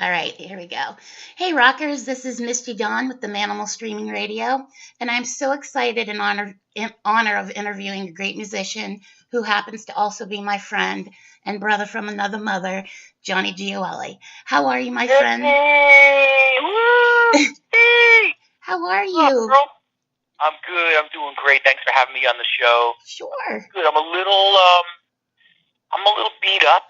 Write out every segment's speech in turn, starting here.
All right, here we go. Hey, rockers, this is Misti-Dawn with the Manamal Streaming Radio, and I'm so excited and honor of interviewing a great musician who happens to also be my friend and brother from another mother, Johnny Gioeli. How are you, my friend? Hey, woo! Hey! How are What's up, you? girl? I'm good. I'm doing great. Thanks for having me on the show. Sure. Good. I'm a little beat up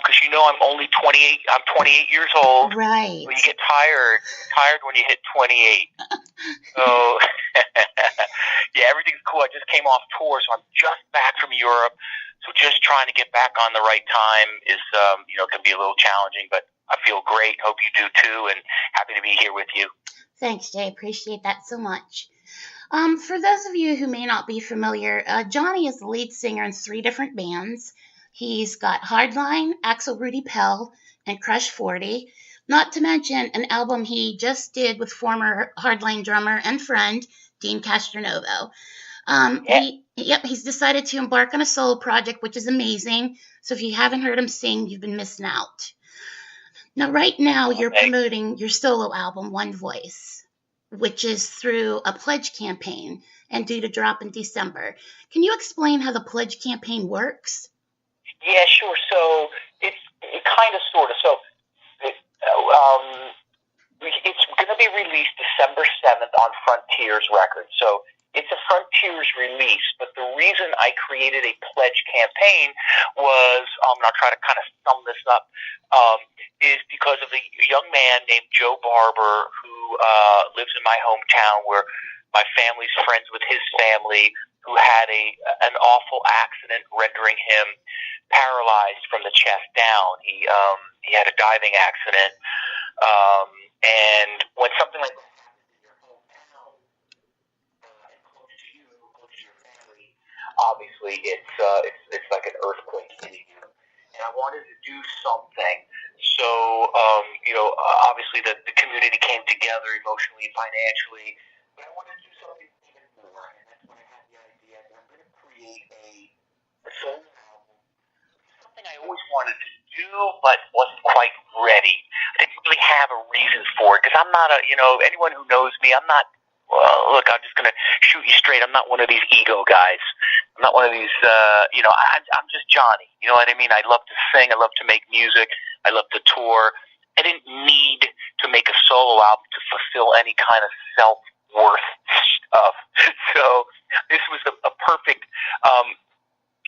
because I'm only 28. I'm 28 years old. Right. When you get tired when you hit 28. So yeah, everything's cool. I just came off tour, so I'm just back from Europe. So just trying to get back on the right time is can be a little challenging, but I feel great. Hope you do too, and happy to be here with you. Thanks, Jay. Appreciate that so much. For those of you who may not be familiar, Johnny is the lead singer in 3 different bands. He's got Hardline, Axel Rudi Pell, and Crush 40, not to mention an album he just did with former Hardline drummer and friend, Dean Castronovo. He's decided to embark on a solo project, which is amazing. So if you haven't heard him sing, you've been missing out. Now, right now, you're promoting your solo album, One Voice, which is through a pledge campaign and due to drop in December. Can you explain how the pledge campaign works? Yeah, sure. So it kind of, sort of. So it's going to be released December 7th on Frontiers Records. So it's a Frontiers release, but the reason I created a pledge campaign was, and I'll try to kind of sum this up, is because of a young man named Joe Barber who lives in my hometown, where my family's friends with his family, who had an awful accident rendering him paralyzed from the chest down. He had a diving accident, and when something like that happens in your hometown, and close to you, close to your family, obviously it's like an earthquake hitting you. And I wanted to do something. So obviously the community came together emotionally and financially, but I wanted to do something even more, and that's when I had the idea that I'm going to create a solo album. Something I always wanted to do, but wasn't quite ready. I didn't really have a reason for it, because I'm not anyone who knows me, I'm not, well, look, I'm just going to shoot you straight. I'm not one of these ego guys. I'm not one of these, I'm just Johnny. You know what I mean? I love to sing. I love to make music. I love to tour. I didn't need to make a solo album to fulfill any kind of self-worth stuff. So this was a perfect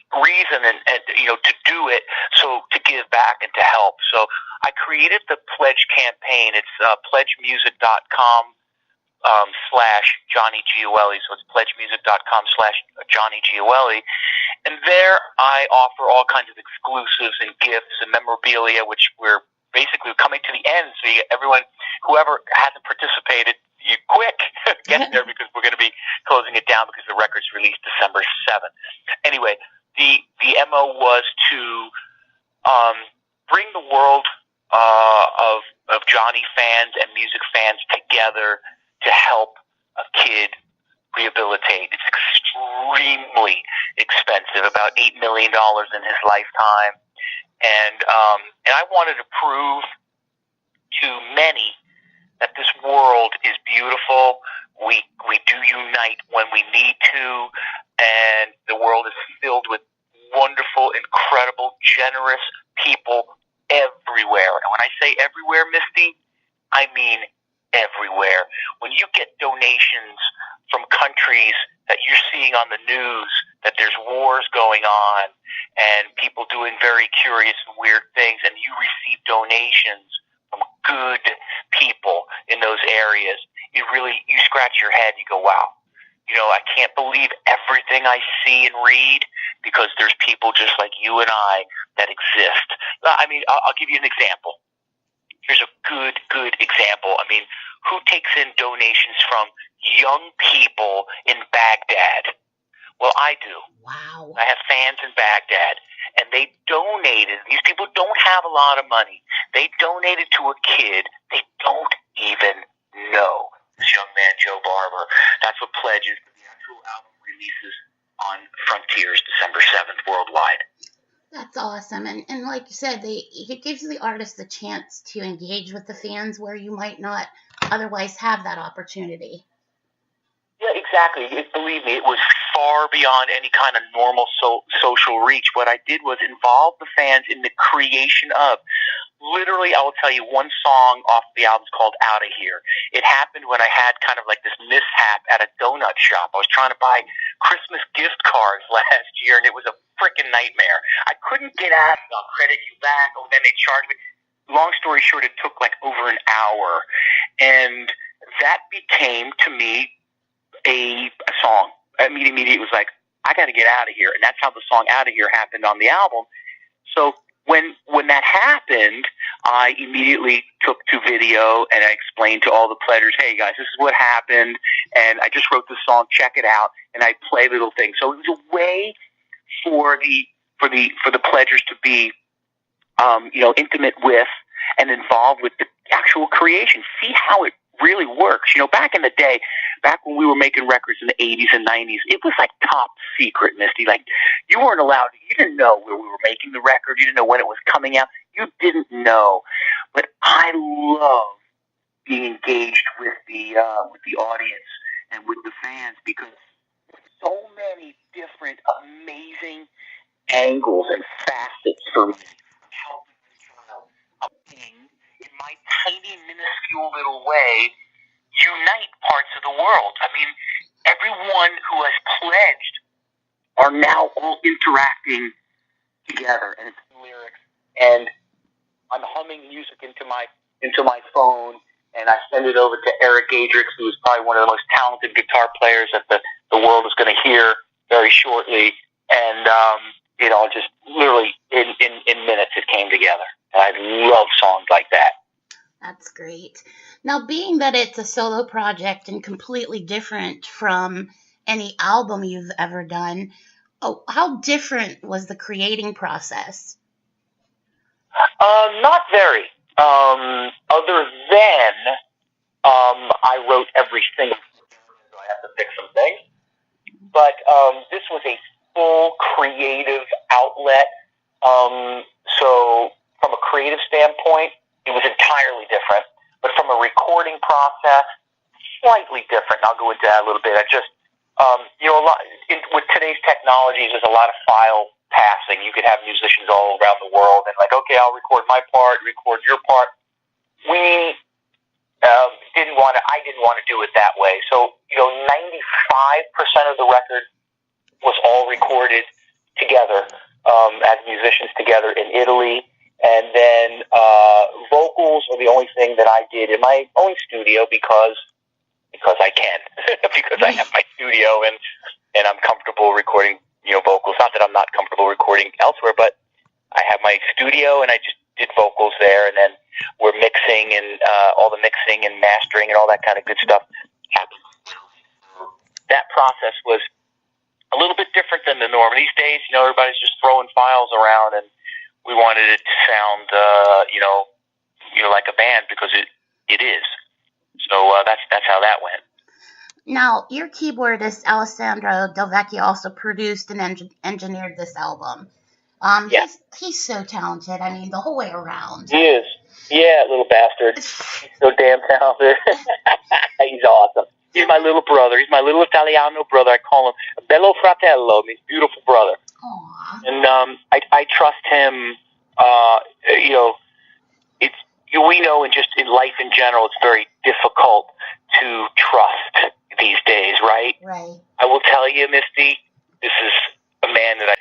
reason and to do it, so to give back and to help. So I created the pledge campaign. It's pledgemusic.com / Johnny Gioeli. So it's pledgemusic.com / Johnny Gioeli. And there I offer all kinds of exclusives and gifts and memorabilia, which we're basically coming to the end. So whoever hasn't participated, you quick get there, because we're going to be closing it down because the record's released December 7th. Anyway, the MO was to bring the world of Johnny fans and music fans together to help a kid rehabilitate. It's extremely expensive, about $8 million in his lifetime, and I wanted to prove to many that this world is beautiful. We do unite when we need to, and the world is filled with wonderful, incredible, generous people everywhere. And when I say everywhere, Misty, I mean everywhere. When you get donations from countries that you're seeing on the news, that there's wars going on and people doing very curious and weird things, and you receive donations from good people in those areas, you scratch your head and you go, wow. I can't believe everything I see and read, because there's people just like you and I that exist. I mean, I'll give you an example. Here's a good example. I mean, who takes in donations from young people in Baghdad? Well, I do. Wow. I have fans in Baghdad, and they donated. These people don't have a lot of money. They donated to a kid they don't even know. This young man, Joe Barber. That's what Pledge is. The actual album releases on Frontiers December 7th worldwide. That's awesome. And like you said, it gives the artist the chance to engage with the fans where you might not otherwise have that opportunity. Yeah, exactly. Believe me, it was far beyond any kind of normal social reach. What I did was involve the fans in the creation of. Literally, I will tell you one song off the album is called Out of Here. It happened when I had kind of like this mishap at a donut shop. I was trying to buy Christmas gift cards last year, and it was a freaking nightmare. I couldn't get out. I'll credit you back. Oh, then they charged me. Long story short, it took like over an hour. And that became, to me, a song. Immediately, it was like, I got to get out of here. And that's how the song Out of Here happened on the album. So when that happened, I immediately took to video and I explained to all the pledgers, hey guys, this is what happened, and I just wrote this song, check it out, and I play little things. So it was a way for the pledgers to be intimate with and involved with the actual creation. See how it really works. Back in the day, back when we were making records in the 80s and 90s, it was like top secret, Misty. Like, you weren't allowed, you didn't know where we were making the record, you didn't know when it was coming out, you didn't know. But I love being engaged with the audience and with the fans, because so many different amazing angles and facets for me of helping this child, in my tiny, minuscule little way, unite parts of the world. I mean, everyone who has pledged are now all interacting together, and it's lyrics. And I'm humming music into my phone, and I send it over to Eric Adrix, who is probably one of the most talented guitar players that the world is going to hear very shortly. And just literally in minutes, it came together. And I love songs like that. That's great. Now, being that it's a solo project and completely different from any album you've ever done, how different was the creating process? Not very. Other than I wrote every single so I have to fix some things. But this was a full creative outlet. So from a creative standpoint, it was entirely different. But from a recording process, slightly different. And I'll go into that a little bit. I just, with today's technologies, there's a lot of file passing. You could have musicians all around the world and like, okay, I'll record my part, record your part. We I didn't want to do it that way. So, 95% of the record was all recorded together, as musicians together in Italy. And then, vocals are the only thing that I did in my own studio because I can, because I have my studio and I'm comfortable recording, vocals. Not that I'm not comfortable recording elsewhere, but I have my studio and I just did vocals there, and then we're mixing and all the mixing and mastering and all that kind of good stuff happens. That process was a little bit different than the norm. These days, everybody's just throwing files around, and we wanted it to sound, like a band, because it is. So that's how that went. Now, your keyboardist Alessandro Del Vecchio also produced and engineered this album. Yeah. He's so talented. I mean, the whole way around. He is. Yeah, little bastard. He's so damn talented. He's awesome. He's my little brother. He's my little Italiano brother. I call him Bello Fratello. He's beautiful brother. Aww. And I trust him. We know, and just in life in general, it's very difficult to trust these days, right? Right. I will tell you, Misty, this is a man that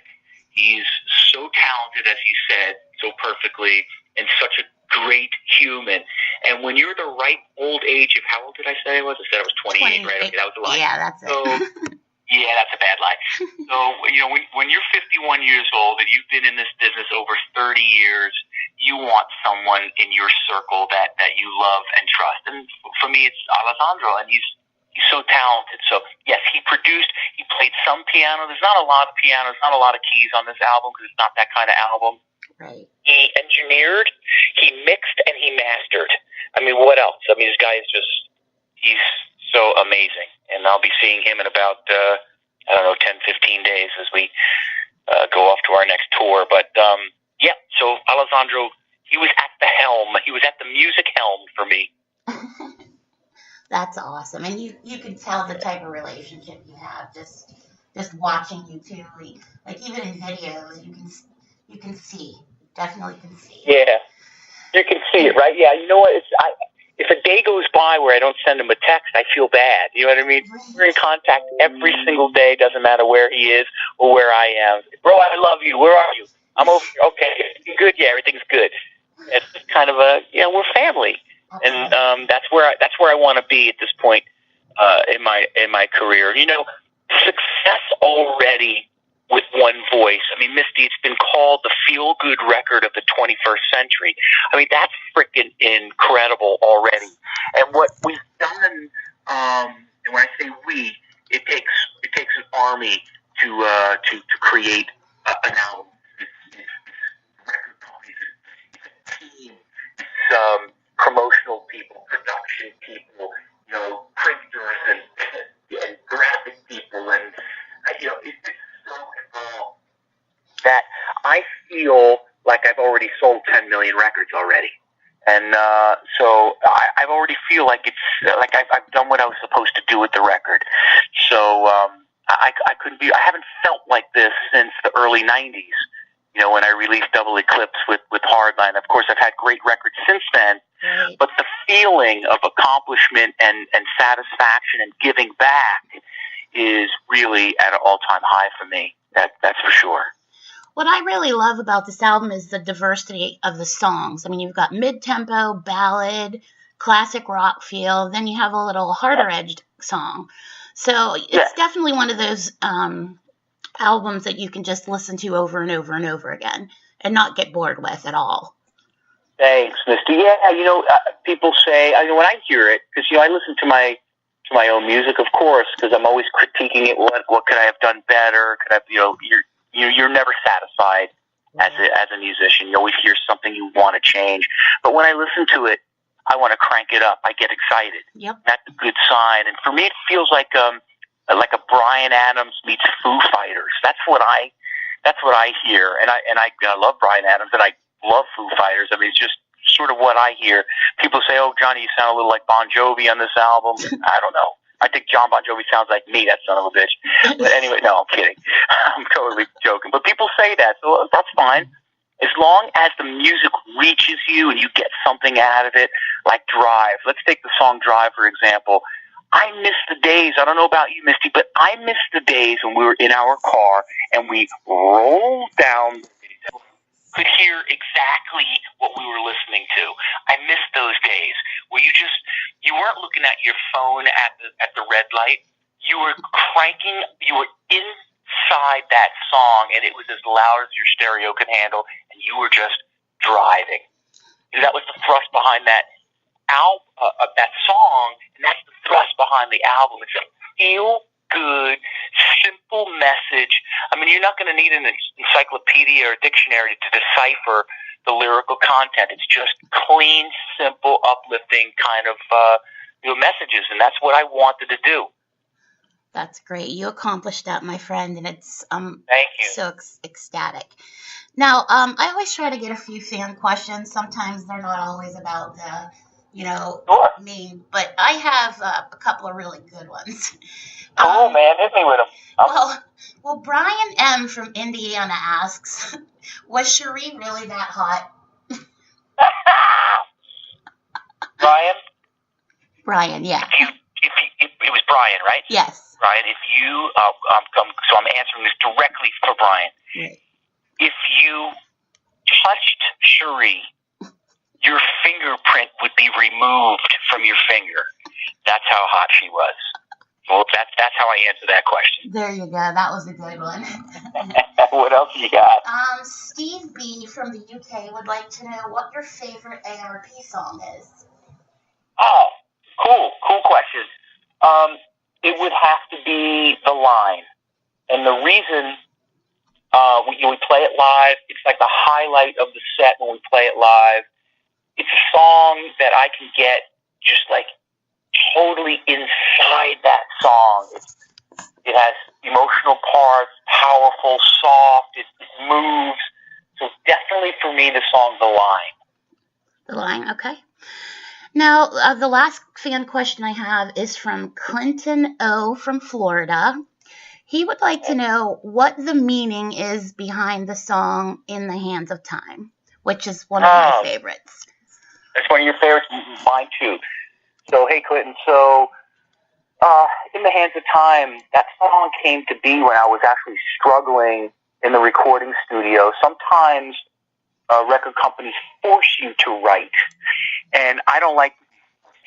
he's so talented, as he said so perfectly, and such a great human. And when you're the right old age of, how old did I say I was? I said I was 28, right? Okay, that was a lie. Yeah, that's it. So, yeah, that's a bad lie. So, when you're 51 years old and you've been in this business over 30 years, you want someone in your circle that you love and trust. And for me, it's Alessandro, and he's so talented. So, yes, he produced, he played some piano. There's not a lot of piano, there's not a lot of keys on this album because it's not that kind of album. Right. He engineered, he mixed, and he mastered. I mean, what else? I mean, this guy is he's so amazing. And I'll be seeing him in about, 10, 15 days as we go off to our next tour. But yeah, so Alessandro, he was at the helm. He was at the music helm for me. That's awesome, and you can tell the type of relationship you have just watching you two. Like even in videos, you can see, definitely can see. Yeah, you can see it, right? Yeah, you know what? If a day goes by where I don't send him a text, I feel bad. You know what I mean? Right. We're in contact every single day. Doesn't matter where he is or where I am. Bro, I love you. Where are you? I'm over here. Okay, good. Yeah, everything's good. It's kind of we're family, and that's where I want to be at this point in my career. You know, success already with one voice. I mean, Misty, it's been called the feel-good record of the 21st century. I mean, that's freaking incredible already. And what we've done, and when I say we, it takes an army to create an album. Record companies, it's a team, it's promotional people, production people, you know, printers and graphic people, and it's so involved that I feel like I've already sold 10 million records already. And so I already feel like it's like I've done what I was supposed to do with the record. So I couldn't be. I haven't felt like this since the early '90s. You know, when I released Double Eclipse with Hardline. Of course, I've had great records since then. Right. But the feeling of accomplishment and satisfaction and giving back is really at an all-time high for me. That's for sure. What I really love about this album is the diversity of the songs. I mean, you've got mid-tempo, ballad, classic rock feel, then you have a little harder-edged song. So it's definitely one of those albums that you can just listen to over and over and over again and not get bored with at all. Thanks, Misty. Yeah, people say, when I hear it, because, I listen to my own music, of course, because I'm always critiquing it. What could I have done better? Could I, you're never satisfied as a musician. You always hear something you want to change. But when I listen to it, I want to crank it up. I get excited. Yep. That's a good sign. And for me, it feels like a Bryan Adams meets Foo Fighters. That's what I hear. And I love Bryan Adams, and I love Foo Fighters. I mean, it's just sort of what I hear. People say, "Oh, Johnny, you sound a little like Bon Jovi on this album." I don't know. I think John Bon Jovi sounds like me, that son of a bitch. But anyway, no, I'm kidding. I'm totally joking. But people say that, so that's fine. As long as the music reaches you and you get something out of it, like Drive. Let's take the song Drive, for example. I miss the days, I don't know about you, Misty, but I miss the days when we were in our car and we rolled down, could hear exactly what we were listening to. I miss those days where you weren't looking at your phone at the red light. You were you were inside that song, and it was as loud as your stereo could handle, and you were just driving. And that was the thrust behind that that song, and that's the thrust behind the album. It's a feel-good, simple message. I mean, you're not going to need an encyclopedia or dictionary to decipher the lyrical content. It's just clean, simple, uplifting kind of messages, and that's what I wanted to do. That's great. You accomplished that, my friend, and it's Thank you. So ecstatic. Now, I always try to get a few fan questions. Sometimes they're not always about the, Sure. me, but I have a couple of really good ones. Cool, man. Hit me with them. Well, Brian M. from Indiana asks, was Cherie really that hot? Brian? Brian, yeah. It was Brian, right? Yes. Brian, if you, so I'm answering this directly for Brian. Right. If you touched Cherie, your fingerprint would be removed from your finger. That's how hot she was. Well, that's how I answer that question. There you go. That was a good one. What else you got? Steve B. from the UK would like to know what your favorite ARP song is. Oh, cool question. It would have to be The Line. And the reason we play it live, it's like the highlight of the set when we play it live. It's a song that I can get just like totally inside that song. It has emotional parts, powerful, soft, it moves. So definitely for me, the song The Line. The Line, okay. Now, the last fan question I have is from Clinton O. from Florida. He would like to know what the meaning is behind the song In the Hands of Time, which is one of my favorites. That's one of your favorites? Mine too. So, hey, Clinton, In the Hands of Time, that song came to be when I was actually struggling in the recording studio. Sometimes record companies force you to write, and I don't like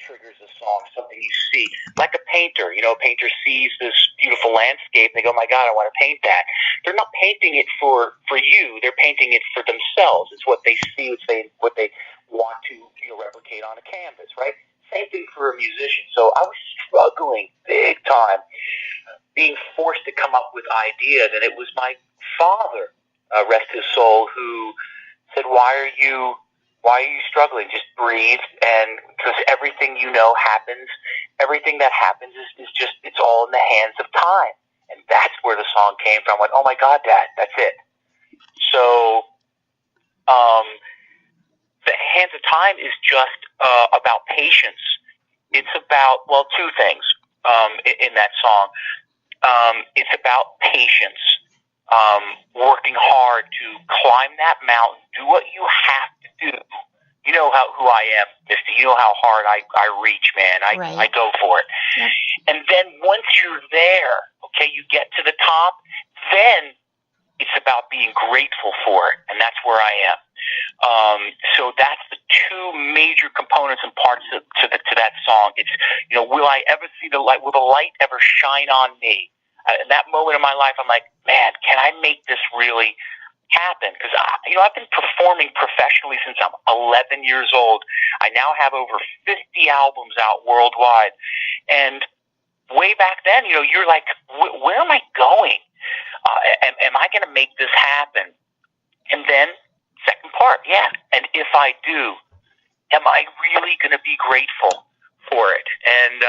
triggers a song, something you see. Like a painter, a painter sees this beautiful landscape, and they go, my God, I want to paint that. They're not painting it for you, they're painting it for themselves. It's what they see, what they want to replicate on a canvas, right? Same thing for a musician. So I was struggling big time, being forced to come up with ideas, and it was my father, rest his soul, who said, why are you struggling? Just breathe, and because everything happens, everything that happens is just, it's all in the hands of time. And that's where the song came from. I went, oh my God, Dad, that's it. So, the Hands of Time is just about patience. It's about, two things in that song. It's about patience, working hard to climb that mountain, do what you have to do. You know who I am, Misty. You know how hard I reach, man. I go for it. Yep. And then once you're there, okay, you get to the top, then it's about being grateful for it, and that's where I am. So that's the two major components and parts to that song. It's, will I ever see the light? Will the light ever shine on me? In that moment in my life, I'm like, man, can I make this really happen? Because I've been performing professionally since I'm 11 years old. I now have over 50 albums out worldwide, and way back then, you're like, where am I going? Am I going to make this happen? And then, second part, and if I do, am I really going to be grateful for it? And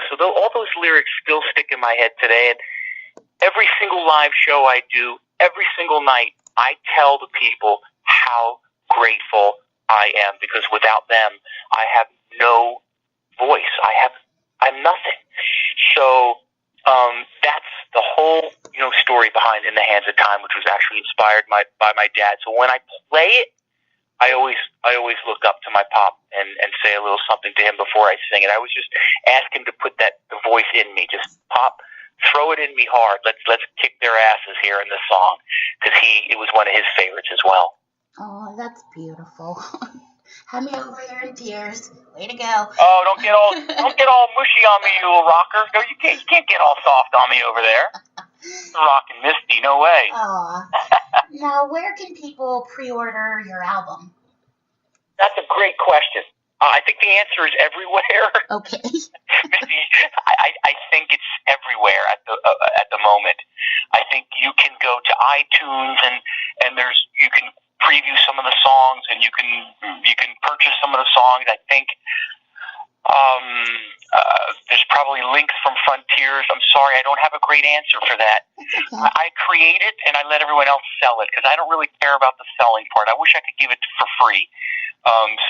so all those lyrics still stick in my head today. And every single live show I do, every single night, I tell the people how grateful I am, because without them, I have no voice. I'm nothing. So that's the whole story behind In the Hands of Time, which was actually inspired by my dad. So when I play it, I always look up to my pop and say a little something to him before I sing it. I was just ask him to put the voice in me. Just Pop, throw it in me hard. Let's kick their asses here in this song, because it was one of his favorites as well. Oh, that's beautiful. Had me over there in tears. Way to go. Oh, don't get all mushy on me, you little rocker. No, you can't get all soft on me over there. Rockin' Misty, no way. Aw. Now, where can people pre-order your album? That's a great question. I think the answer is everywhere. Okay. Misty, I think it's everywhere at the moment. I think you can go to iTunes and you can preview some of the songs, and you can purchase some of the songs. I think there's probably links from Frontiers. I'm sorry, I don't have a great answer for that. Okay. I create it and I let everyone else sell it, because I don't really care about the selling part. I wish I could give it for free.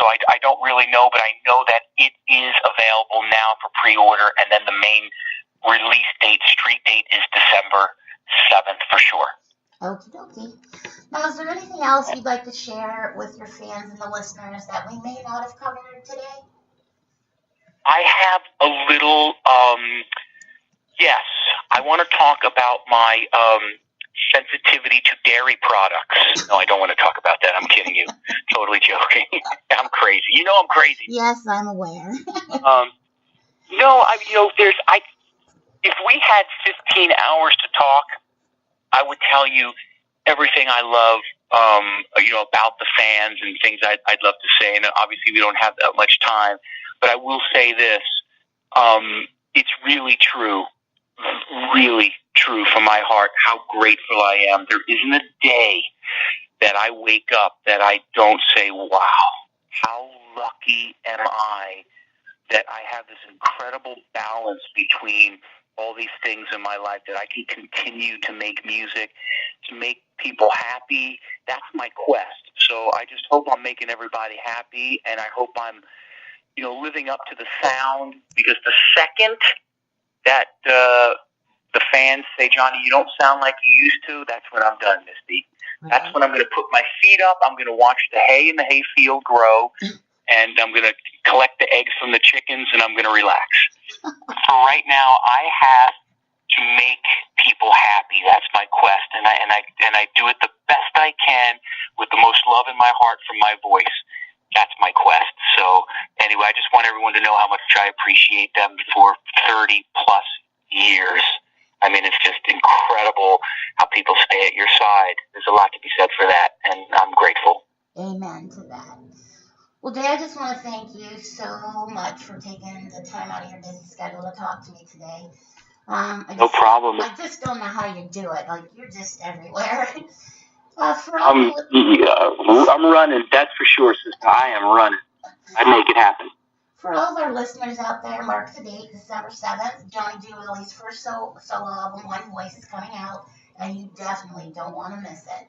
So I don't really know, but I know that it is available now for pre-order, and then the main release date, street date, is December 7th for sure. Okie dokie. Now, is there anything else you'd like to share with your fans and the listeners that we may not have covered today? I have a little, yes. I want to talk about my sensitivity to dairy products. No, I don't want to talk about that. I'm kidding you. Totally joking. I'm crazy. You know I'm crazy. Yes, I'm aware. If we had 15 hours to talk, I would tell you everything I love, about the fans and things I'd love to say. And obviously we don't have that much time, but I will say this. It's really true from my heart how grateful I am. There isn't a day that I wake up that I don't say, wow, how lucky am I that I have this incredible balance between all these things in my life, that I can continue to make music, to make people happy. That's my quest. So I just hope I'm making everybody happy, and I hope I'm, living up to the sound, because the second that the fans say, Johnny, you don't sound like you used to, that's when I'm done, Misty. That's when I'm going to put my feet up. I'm going to watch the hay in the hayfield grow, and I'm going to collect the eggs from the chickens, and I'm going to relax. For right now, I have to make people happy. That's my quest, and I do it the best I can with the most love in my heart from my voice. That's my quest. So anyway, I just want everyone to know how much I appreciate them for 30 plus years. I mean, it's just incredible how people stay at your side. There's a lot to be said for that, and I'm grateful. Amen to that. Well, Jay, I just want to thank you so much for taking the time out of your busy schedule to talk to me today. No problem. I just don't know how you do it. Like, you're just everywhere. I'm running, that's for sure, sister. I am running. I make it happen. For all of our listeners out there, mark the date, December 7th. Johnny Gioeli's first solo album, One Voice, is coming out, and you definitely don't want to miss it.